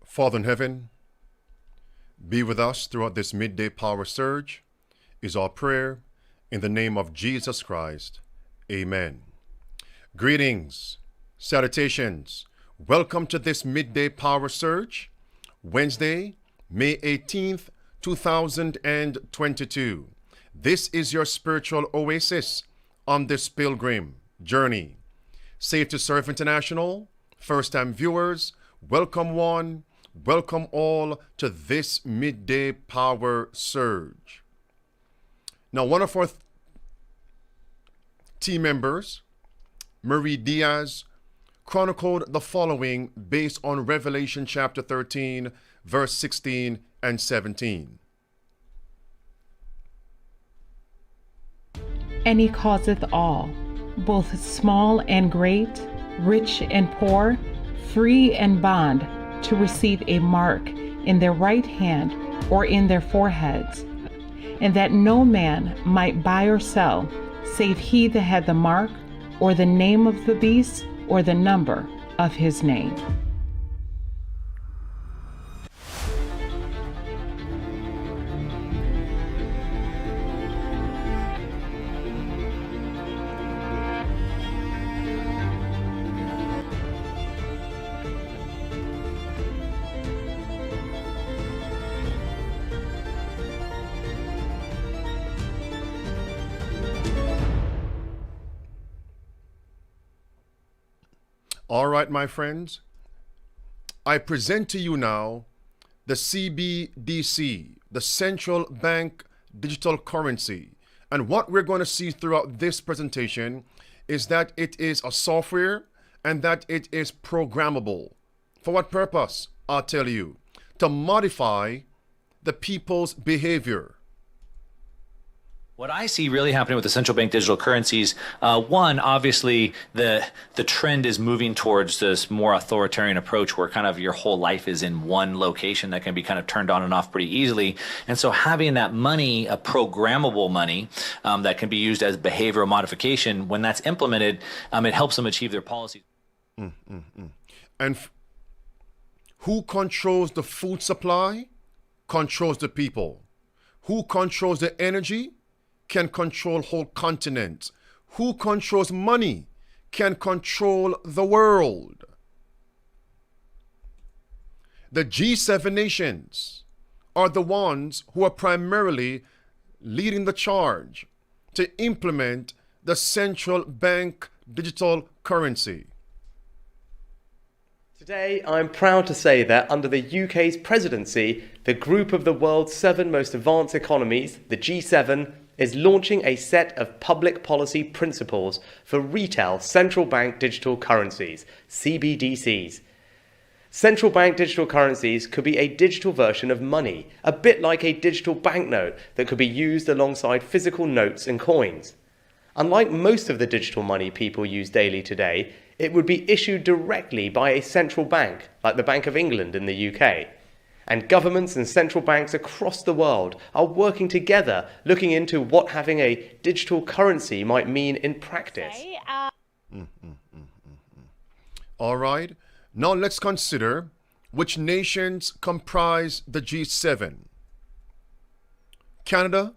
Father in heaven, be with us throughout this midday power surge is our prayer in the name of Jesus Christ. Amen. Greetings, salutations. Welcome to this midday power surge, Wednesday, May 18th, 2022. This is your spiritual oasis on this pilgrim journey. Safe to Serve International, first-time viewers, welcome one, welcome all to this midday power surge. Now, one of our team members, Marie Diaz, chronicled the following based on Revelation chapter 13, verse 16 and 17. And he causeth all, both small and great, rich and poor, free and bond, to receive a mark in their right hand or in their foreheads, and that no man might buy or sell, save he that had the mark, or the name of the beast, or the number of his name. All right, my friends, I present to you now the CBDC, the Central Bank Digital Currency. And what we're going to see throughout this presentation is that it is a software and that it is programmable. For what purpose? I'll tell you. To modify the people's behavior. What I see really happening with the central bank digital currencies, one, obviously the trend is moving towards this more authoritarian approach where kind of your whole life is in one location that can be kind of turned on and off pretty easily. And so having that money, a programmable money that can be used as behavioral modification, when that's implemented, it helps them achieve their policies. And who controls the food supply? Controls the people. Who controls the energy? Can control whole continents. Who controls money can control the world. The G7Nations are the ones who are primarily leading the charge to implement the central bank digital currency. Today, I'm proud to say that under the UK's presidency, the group of the world's 7 most advanced economies, the G7, is launching a set of public policy principles for retail central bank digital currencies, CBDCs. Central bank digital currencies could be a digital version of money, a bit like a digital banknote that could be used alongside physical notes and coins. Unlike most of the digital money people use daily today, it would be issued directly by a central bank, like the Bank of England in the UK. And governments and central banks across the world are working together, looking into what having a digital currency might mean in practice. All right, now let's consider which nations comprise the G7. Canada,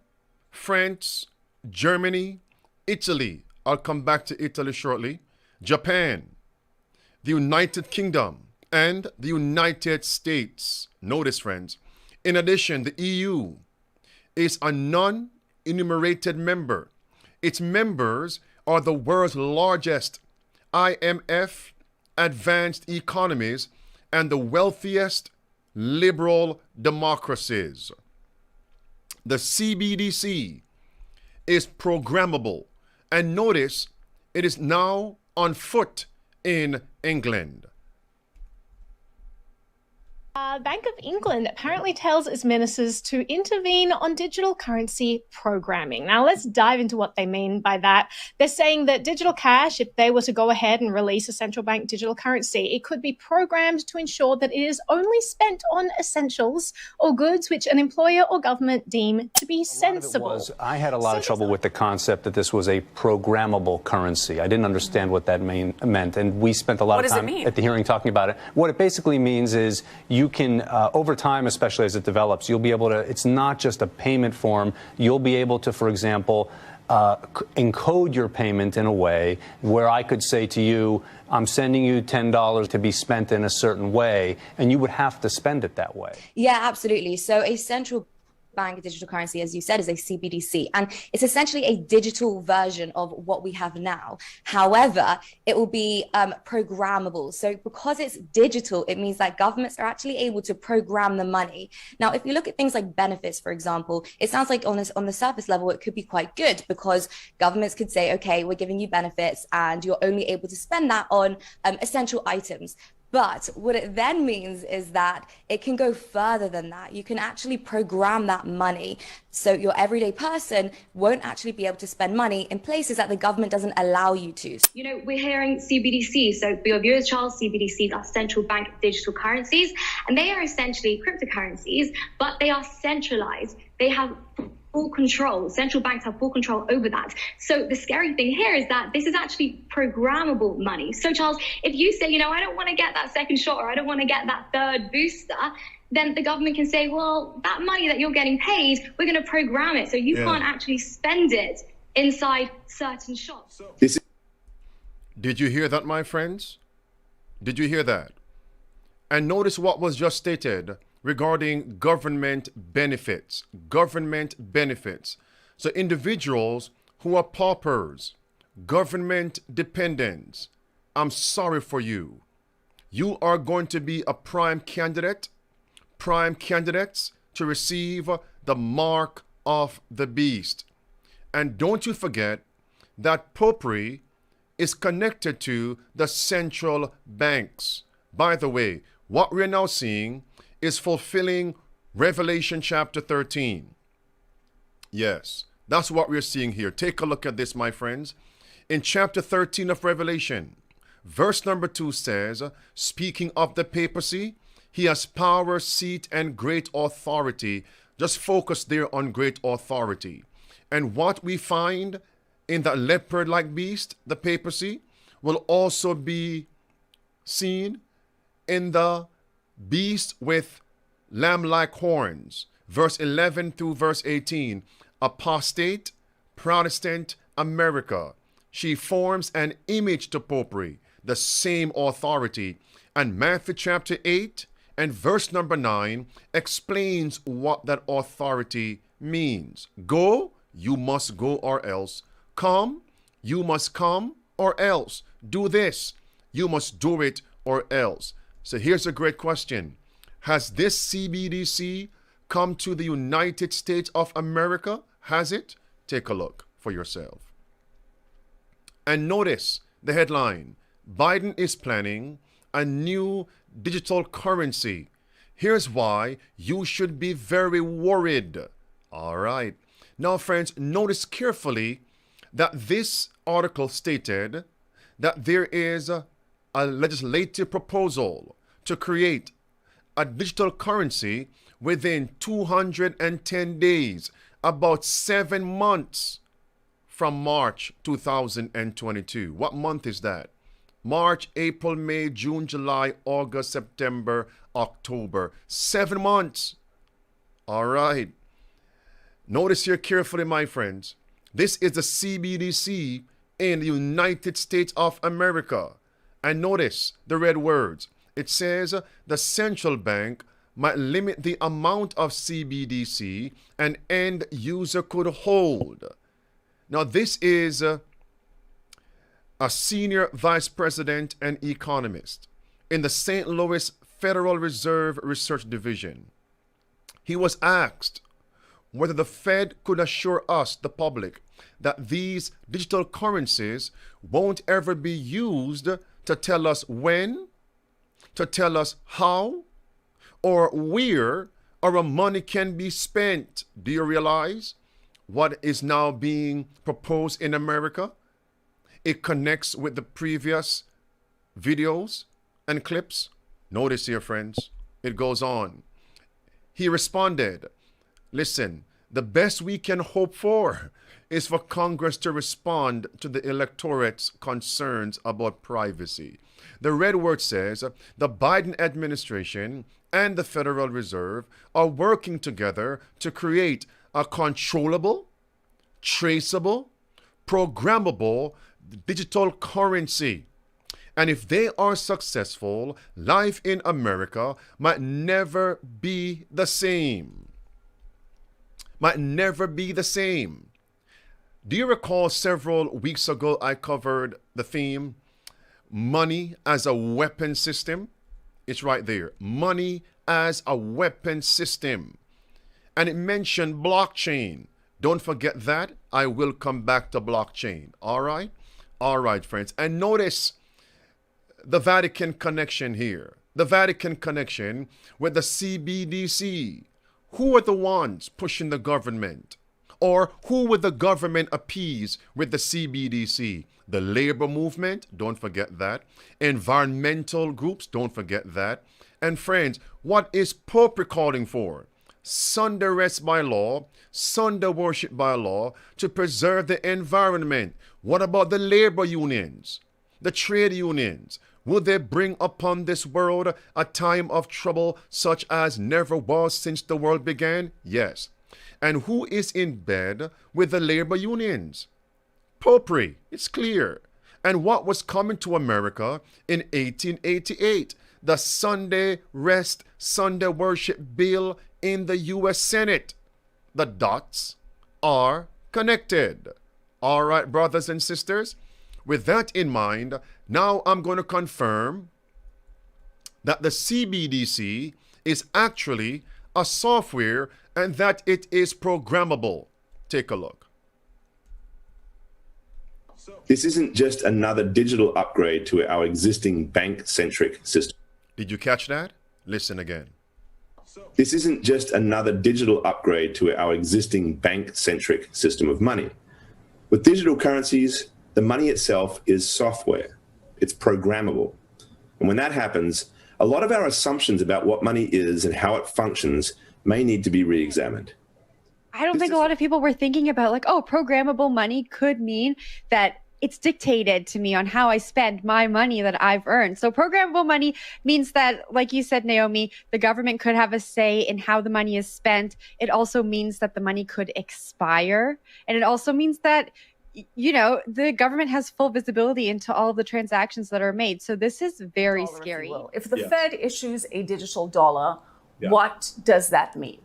France, Germany, Italy, I'll come back to Italy shortly, Japan, the United Kingdom, and the United States. Notice, friends, in addition, the EU is a non-enumerated member. Its members are the world's largest IMF advanced economies and the wealthiest liberal democracies. The CBDC is programmable, and notice it is now on foot in England. Bank of England apparently tells its ministers to intervene on digital currency programming. Now, let's dive into what they mean by that. They're saying that digital cash, if they were to go ahead and release a central bank digital currency, it could be programmed to ensure that it is only spent on essentials or goods which an employer or government deem to be sensible. I had a lot of trouble with the concept that this was a programmable currency. I didn't understand what that meant, and we spent a lot of time at the hearing talking about it. What it basically means is you can can, over time, especially as it develops, you'll be able to, it's not just a payment form. You'll be able to, for example, encode your payment in a way where I could say to you, I'm sending you $10 to be spent in a certain way, and you would have to spend it that way. Yeah, absolutely. So a central bank digital currency, as you said, is a CBDC, and it's essentially a digital version of what we have now. However, it will be programmable. So because it's digital, it means that governments are actually able to program the money. Now, if you look at things like benefits, for example, it sounds like on the surface level, it could be quite good because governments could say, okay, we're giving you benefits and you're only able to spend that on essential items. But what it then means is that it can go further than that. You can actually program that money. So your everyday person won't actually be able to spend money in places that the government doesn't allow you to. You know, we're hearing CBDC. So for your viewers, Charles, CBDCs are central bank digital currencies, and they are essentially cryptocurrencies, but they are centralized. They have full control. Central banks have full control over that. So the scary thing here is that this is actually programmable money. So Charles, if you say, you know, I don't want to get that second shot or I don't want to get that third booster, then the government can say, well, that money that you're getting paid, we're going to program it so you can't actually spend it inside certain shops. Did you hear that, my friends? Did you hear that? And notice what was just stated regarding government benefits. Government benefits. So individuals who are paupers, government dependents, I'm sorry for you. You are going to be a prime candidates to receive the mark of the beast. And don't you forget that popery is connected to the central banks. By the way, what we're now seeing is fulfilling Revelation chapter 13. Yes, that's what we're seeing here. Take a look at this, my friends. In chapter 13 of Revelation, verse number 2 says, speaking of the papacy, he has power, seat, and great authority. Just focus there on great authority. And what we find in the leopard-like beast, the papacy, will also be seen in the beast with lamb-like horns. Verse 11 through verse 18. Apostate, Protestant America. She forms an image to popery, the same authority. And Matthew chapter 8 and verse number 9 explains what that authority means. Go, you must go or else. Come, you must come or else. Do this, you must do it or else. So here's a great question. Has this CBDC come to the United States of America? Has it? Take a look for yourself. And notice the headline. Biden is planning a new digital currency. Here's why you should be very worried. All right. Now, friends, notice carefully that this article stated that there is a legislative proposal to create a digital currency within 210 days, about 7 months from March 2022. What month is that? March, April, May, June, July, August, September, October. 7 months. All right. Notice here carefully, my friends. This is the CBDC in the United States of America. And notice the red words. It says the central bank might limit the amount of CBDC an end user could hold. Now, this is a senior vice president and economist in the St. Louis Federal Reserve Research Division. He was asked whether the Fed could assure us, the public, that these digital currencies won't ever be used to tell us when, to tell us how, or where our money can be spent. Do you realize what is now being proposed in America? It connects with the previous videos and clips. Notice here, friends, it goes on. He responded, listen, The best we can hope for is for Congress to respond to the electorate's concerns about privacy. The red word says the Biden administration and the Federal Reserve are working together to create a controllable, traceable, programmable digital currency. And if they are successful, life in America might never be the same. Might never be the same. Do you recall several weeks ago I covered the theme, money as a weapon system? It's right there. Money as a weapon system. And it mentioned blockchain. Don't forget that. I will come back to blockchain. All right? All right, friends. And notice the Vatican connection here. The Vatican connection with the CBDC. Who are the ones pushing the government? Or who would the government appease with the CBDC? The labor movement, don't forget that. Environmental groups, don't forget that. And friends, what is Pope calling for? Sunday rest by law, Sunday worship by law, to preserve the environment. What about the labor unions, the trade unions? Will they bring upon this world a time of trouble such as never was since the world began? Yes. And who is in bed with the labor unions? Popery, it's clear. And what was coming to America in 1888? The Sunday Rest, Sunday Worship Bill in the U.S. Senate. The dots are connected. All right, brothers and sisters. With that in mind, now I'm going to confirm that the CBDC is actually a software and that it is programmable. Take a look. This isn't just another digital upgrade to our existing bank-centric system. Did you catch that? Listen again. This isn't just another digital upgrade to our existing bank-centric system of money. With digital currencies, the money itself is software. It's programmable. And when that happens, a lot of our assumptions about what money is and how it functions may need to be re-examined. I don't think a lot of people were thinking about like, oh, programmable money could mean that it's dictated to me on how I spend my money that I've earned. So programmable money means that, like you said, Naomi, the government could have a say in how the money is spent. It also means that the money could expire. And it also means that, you know, the government has full visibility into all of the transactions that are made. So this is very scary. If the Fed issues a digital dollar, what does that mean?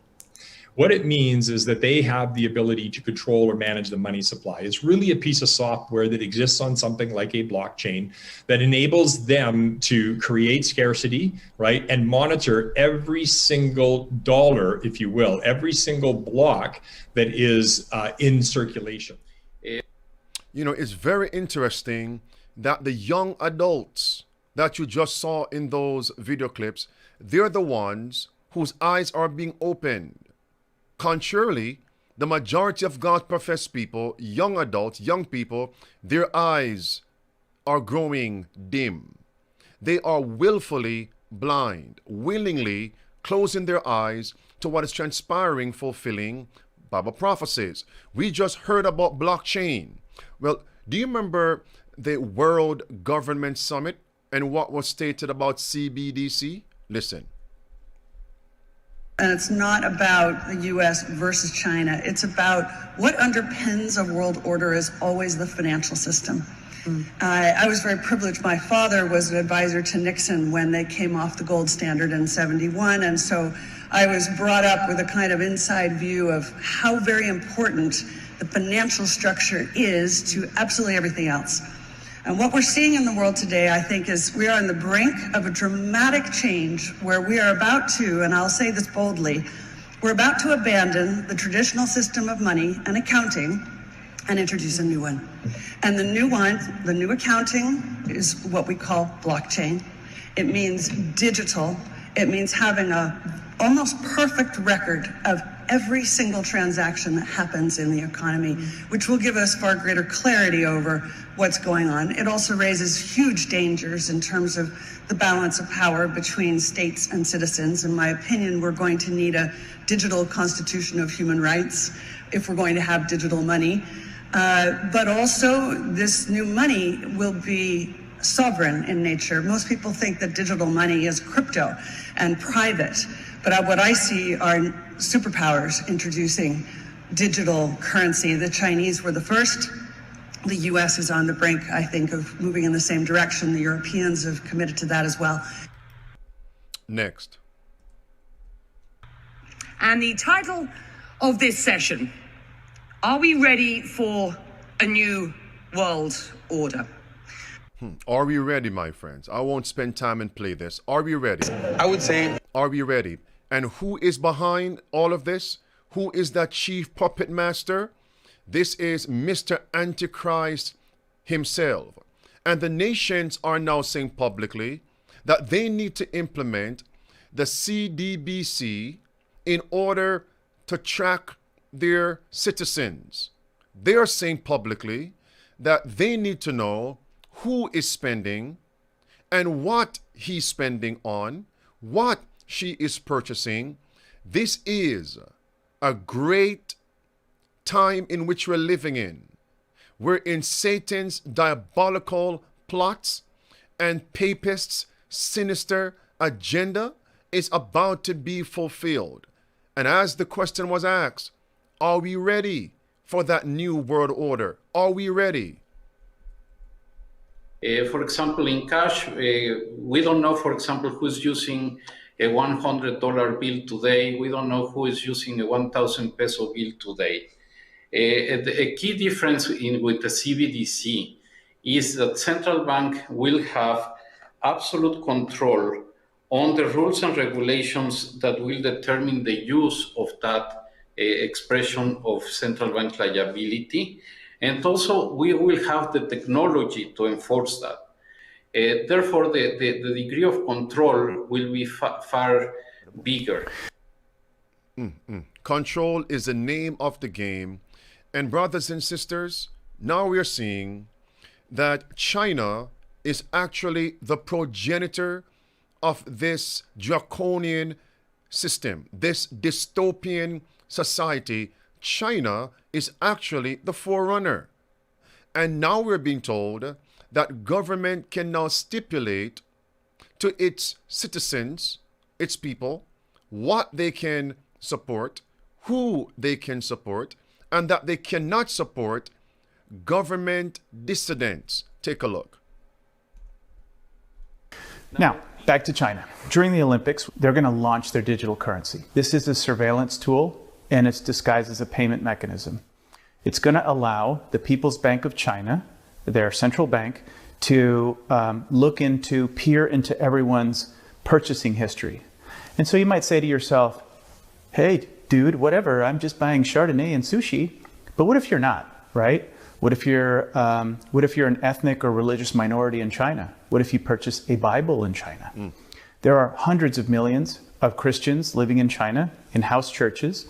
What it means is that they have the ability to control or manage the money supply. It's really a piece of software that exists on something like a blockchain that enables them to create scarcity, right? And monitor every single dollar, if you will, every single block that is in circulation. You know, it's very interesting that the young adults that you just saw in those video clips, they're the ones whose eyes are being opened. Contrarily, the majority of God's professed people, young adults, young people, their eyes are growing dim. They are willfully blind, willingly closing their eyes to what is transpiring, fulfilling Bible prophecies. We just heard about blockchain. Well, do you remember the World Government Summit and what was stated about CBDC? Listen. And it's not about the U.S. versus China. It's about what underpins a world order is always the financial system. I was very privileged. My father was an advisor to Nixon when they came off the gold standard in '71. And so I was brought up with a kind of inside view of how very important the financial structure is to absolutely everything else. And what we're seeing in the world today, I think, is we are on the brink of a dramatic change where we are about to, and I'll say this boldly, we're about to abandon the traditional system of money and accounting and introduce a new one. And the new one, the new accounting, is what we call blockchain. It means digital. It means having a almost perfect record of every single transaction that happens in the economy, which will give us far greater clarity over what's going on. It also raises huge dangers in terms of the balance of power between states and citizens. In my opinion, we're going to need a digital constitution of human rights if we're going to have digital money. But also, this new money will be sovereign in nature. Most people think that digital money is crypto and private, but what I see are superpowers introducing digital currency. The Chinese were the first. The US is on the brink, I think, of moving in the same direction. The Europeans have committed to that as well. Next. And the title of this session, are we ready for a new world order? Are we ready, my friends? I won't spend time and play this. Are we ready? I would say, are we ready? And who is behind all of this? Who is that chief puppet master? This is Mr. Antichrist himself. And the nations are now saying publicly that they need to implement the CBDC in order to track their citizens. They are saying publicly that they need to know who is spending and what he's spending on, what she is purchasing. This is a great time in which we're living in. We're in Satan's diabolical plots, and papists' sinister agenda is about to be fulfilled. And as the question was asked, are we ready for that new world order? Are we ready? For example, in cash, we don't know, for example, who's using a $100 bill today. We don't know who is using a 1,000 peso bill today. A key difference with the CBDC is that central bank will have absolute control on the rules and regulations that will determine the use of that expression of central bank liability. And also, we will have the technology to enforce that. Therefore, the degree of control will be far bigger. Control is the name of the game. And brothers and sisters, now we are seeing that China is actually the progenitor of this draconian system, this dystopian society. China is actually the forerunner. And now we're being told that government can now stipulate to its citizens, its people, what they can support, who they can support, and that they cannot support government dissidents. Take a look. Now, back to China. During the Olympics, they're going to launch their digital currency. This is a surveillance tool, and it's disguised as a payment mechanism. It's going to allow the People's Bank of China, their central bank, to peer into everyone's purchasing history. And so you might say to yourself, hey, dude, whatever, I'm just buying Chardonnay and sushi. But what if you're not, right? What if you're an ethnic or religious minority in China? What if you purchase a Bible in China? There are hundreds of millions of Christians living in China in house churches.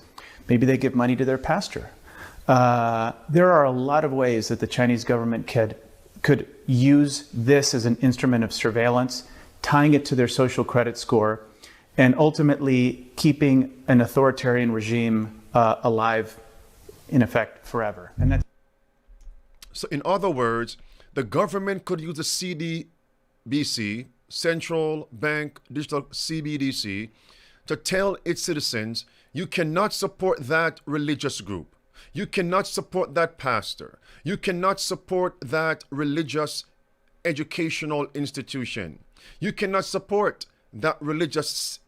Maybe they give money to their pastor. There are a lot of ways that the Chinese government could use this as an instrument of surveillance, tying it to their social credit score, and ultimately keeping an authoritarian regime alive, in effect, forever. And that's So in other words, the government could use the CBDC, Central Bank Digital CBDC, to tell its citizens, you cannot support that religious group. You cannot support that pastor. You cannot support that religious educational institution. You cannot support that religious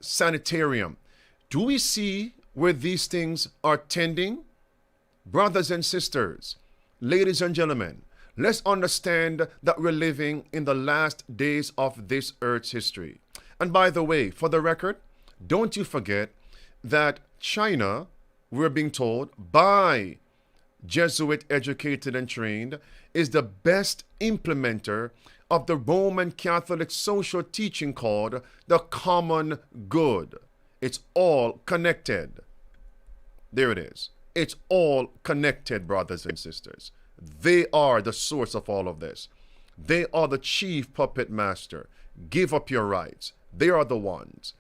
sanitarium. Do we see where these things are tending? Brothers and sisters, ladies and gentlemen, let's understand that we're living in the last days of this earth's history. And by the way, for the record, don't you forget that China, we're being told by Jesuit educated and trained, is the best implementer of the Roman Catholic social teaching called the common good. It's all connected. There it is. It's all connected, brothers and sisters. They are the source of all of this. They are the chief puppet master. Give up your rights. They are the ones.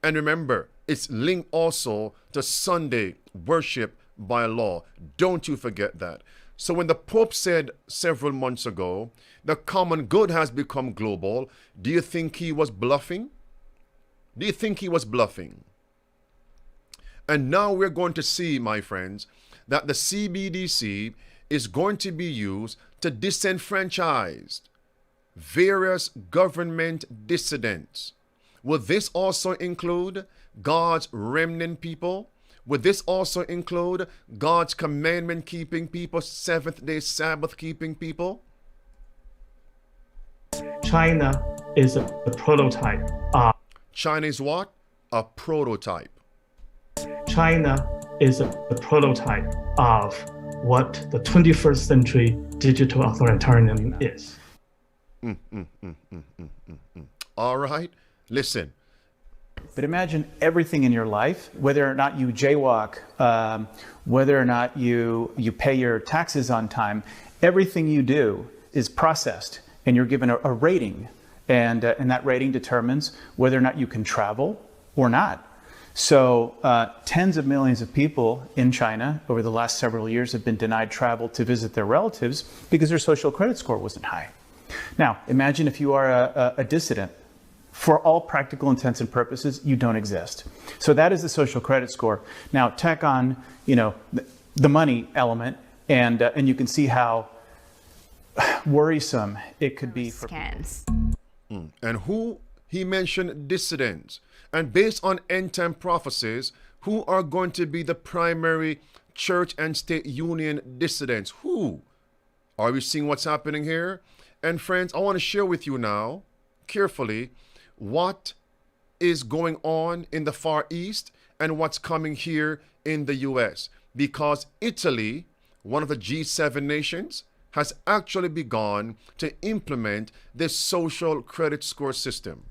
And remember, it's linked also to Sunday worship by law. Don't you forget that. So when the Pope said several months ago, the common good has become global, do you think he was bluffing? Do you think he was bluffing? And now we're going to see, my friends, that the CBDC is going to be used to disenfranchise various government dissidents. Will this also include God's remnant people? Would this also include God's commandment-keeping people, seventh-day Sabbath-keeping people? China is a prototype. China is what? A prototype. China is a prototype of what the 21st century digital authoritarianism is. All right, listen. But imagine everything in your life, whether or not you jaywalk, whether or not you pay your taxes on time, everything you do is processed and you're given a rating. And that rating determines whether or not you can travel or not. So tens of millions of people in China over the last several years have been denied travel to visit their relatives because their social credit score wasn't high. Now, imagine if you are a dissident. For all practical intents and purposes, you don't exist. So that is the social credit score. Now, tack on, the money element, and you can see how worrisome it could be for scans. And who he mentioned dissidents, and based on end-time prophecies, who are going to be the primary church and state union dissidents? Who? Are we seeing what's happening here? And friends, I want to share with you now, carefully, what is going on in the Far East and what's coming here in the US. Because Italy, one of the G7 nations, has actually begun to implement this social credit score system.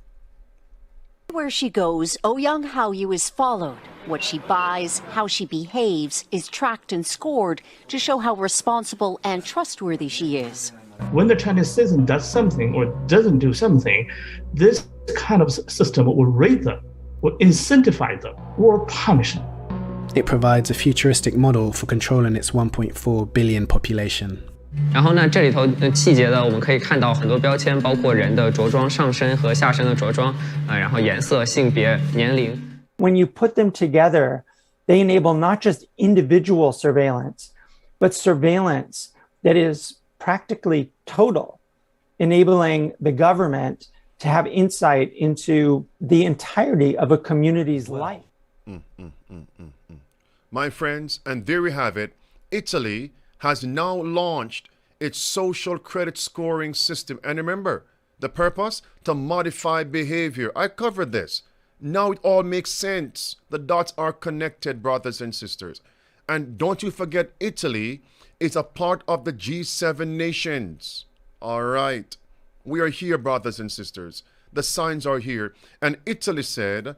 Where she goes, Ouyang Haoyu is followed. What she buys, how she behaves, is tracked and scored to show how responsible and trustworthy she is. When the Chinese citizen does something or doesn't do something, this kind of system will rate them, will incentivize them, or punish them. It provides a futuristic model for controlling its 1.4 billion population. 然后呢，这里头的细节的，我们可以看到很多标签，包括人的着装上身和下身的着装，然后颜色、性别、年龄。When you put them together, they enable not just individual surveillance, but surveillance that is practically total, enabling the government to have insight into the entirety of a community's life. My friends, and there we have it. Italy has now launched its social credit scoring system. And remember, the purpose? To modify behavior. I covered this. Now it all makes sense. The dots are connected, brothers and sisters. And don't you forget, Italy is a part of the G7 nations. All right. We are here, brothers and sisters. The signs are here. And Italy said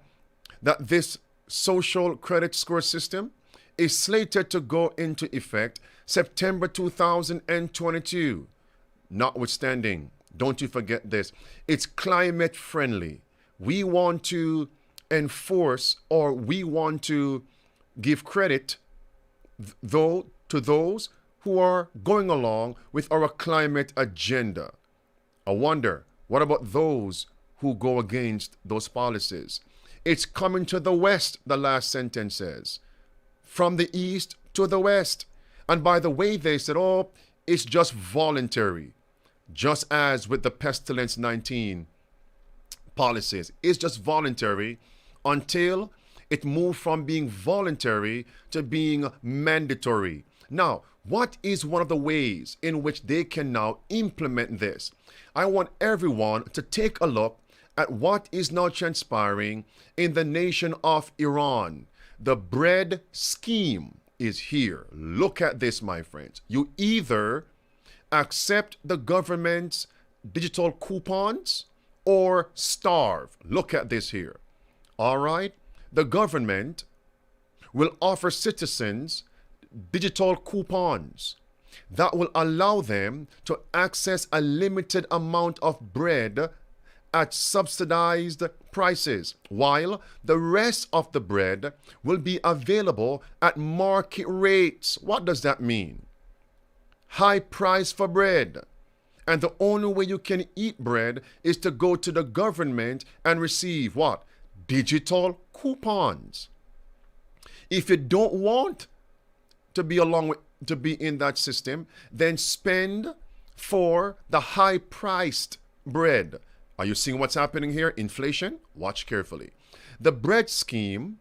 that this social credit score system is slated to go into effect September 2022. Notwithstanding, don't you forget this, it's climate friendly. We want to enforce, or we want to give credit though to those who are going along with our climate agenda. I wonder, what about those who go against those policies? It's coming to the West, the last sentence says. From the East to the West. And by the way, they said, oh, it's just voluntary. Just as with the Pestilence 19 policies. It's just voluntary until it moved from being voluntary to being mandatory. Now, what is one of the ways in which they can now implement this? I want everyone to take a look at what is now transpiring in the nation of Iran. The bread scheme is here. Look at this, my friends. You either accept the government's digital coupons or starve. Look at this here. All right. The government will offer citizens digital coupons that will allow them to access a limited amount of bread at subsidized prices, while the rest of the bread will be available at market rates. What does that mean? High price for bread. And the only way you can eat bread is to go to the government and receive what? Digital coupons. If you don't want to be in that system, then spend for the high-priced bread. Are you seeing what's happening here? Inflation? Watch carefully. The bread scheme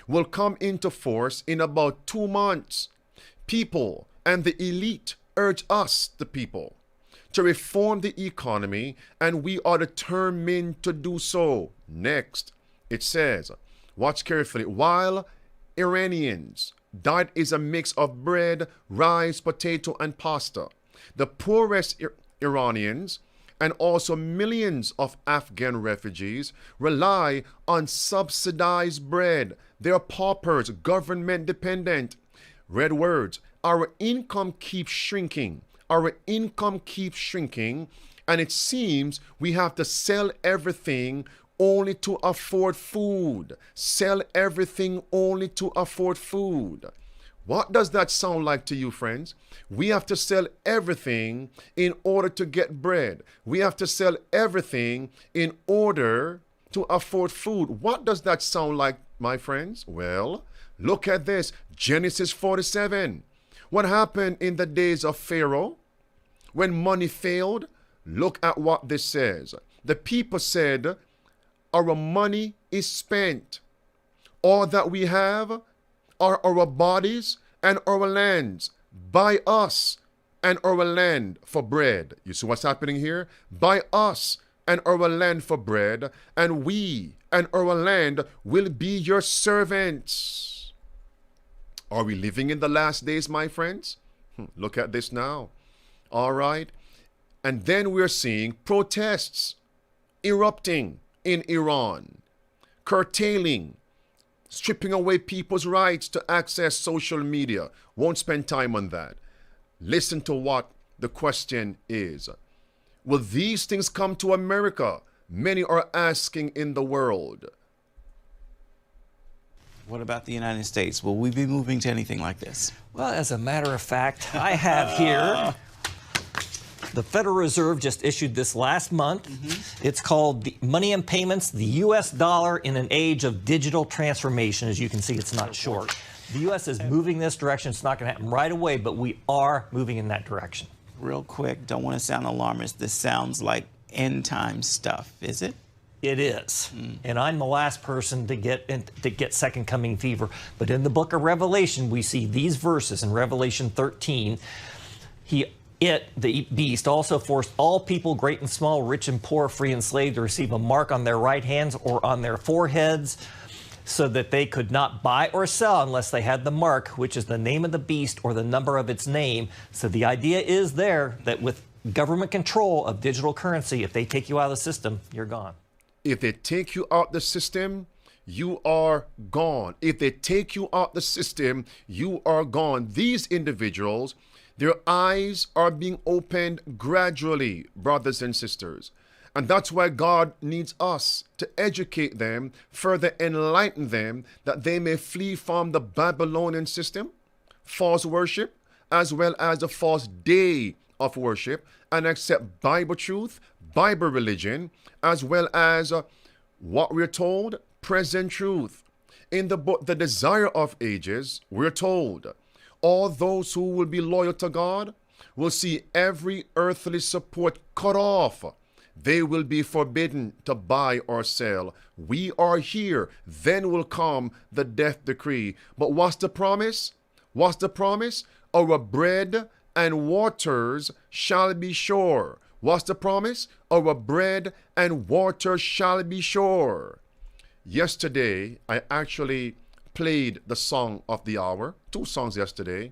will come into force in about 2 months. People and the elite urge us, the people, to reform the economy, and we are determined to do so. Next, it says, watch carefully, while Iranians' diet is a mix of bread, rice, potato, and pasta. The poorest Iranians and also millions of Afghan refugees rely on subsidized bread. They are paupers, government dependent. Red words, our income keeps shrinking. Our income keeps shrinking, and it seems we have to sell everything only to afford food. Sell everything only to afford food. What does that sound like to you, friends? We have to sell everything in order to get bread. We have to sell everything in order to afford food. What does that sound like, my friends? Well, look at this. Genesis 47. What happened in the days of Pharaoh when money failed? Look at what this says. The people said, our money is spent. All that we have are our bodies and our lands. Buy us and our land for bread. You see what's happening here? Buy us and our land for bread, and we and our land will be your servants. Are we living in the last days, my friends? Look at this now. All right. And then we're seeing protests erupting in Iran, curtailing, stripping away people's rights to access social media. Won't spend time on that. Listen to what the question is. Will these things come to America? Many are asking in the world. What about the United States? Will we be moving to anything like this? Well, as a matter of fact, I have here the Federal Reserve just issued this last month. It's called the Money and Payments, the U.S. Dollar in an Age of Digital Transformation. As you can see, it's not short. The U.S. is moving this direction. It's not going to happen right away, but we are moving in that direction. Real quick, don't want to sound alarmist. This sounds like end time stuff, is it? It is. And I'm the last person to get second coming fever. But in the book of Revelation, we see these verses in Revelation 13. The beast also forced all people, great and small, rich and poor, free and slave, to receive a mark on their right hands or on their foreheads, so that they could not buy or sell unless they had the mark, which is the name of the beast or the number of its name. So the idea is there that with government control of digital currency, if they take you out of the system, you're gone. If they take you out the system, you are gone. If they take you out the system, you are gone. These individuals, their eyes are being opened gradually, brothers and sisters. And that's why God needs us to educate them, further enlighten them, that they may flee from the Babylonian system, false worship, as well as the false day of worship, and accept Bible truth, Bible religion, as well as what we're told, present truth. In the book, The Desire of Ages, we're told, all those who will be loyal to God will see every earthly support cut off. They will be forbidden to buy or sell. We are here. Then will come the death decree. But what's the promise? What's the promise? Our bread and waters shall be sure. What's the promise? Our bread and water shall be sure. Yesterday, I actually played the song of the hour. 2 songs yesterday.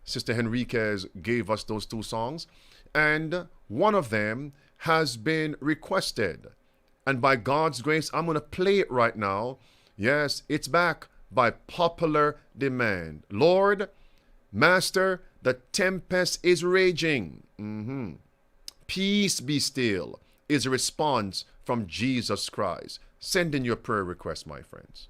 Sister Henriquez gave us those 2 songs. And one of them has been requested. And by God's grace, I'm going to play it right now. Yes, it's back. by popular demand. Lord, Master, the tempest is raging. Peace be still is a response from Jesus Christ. Send in your prayer request, my friends.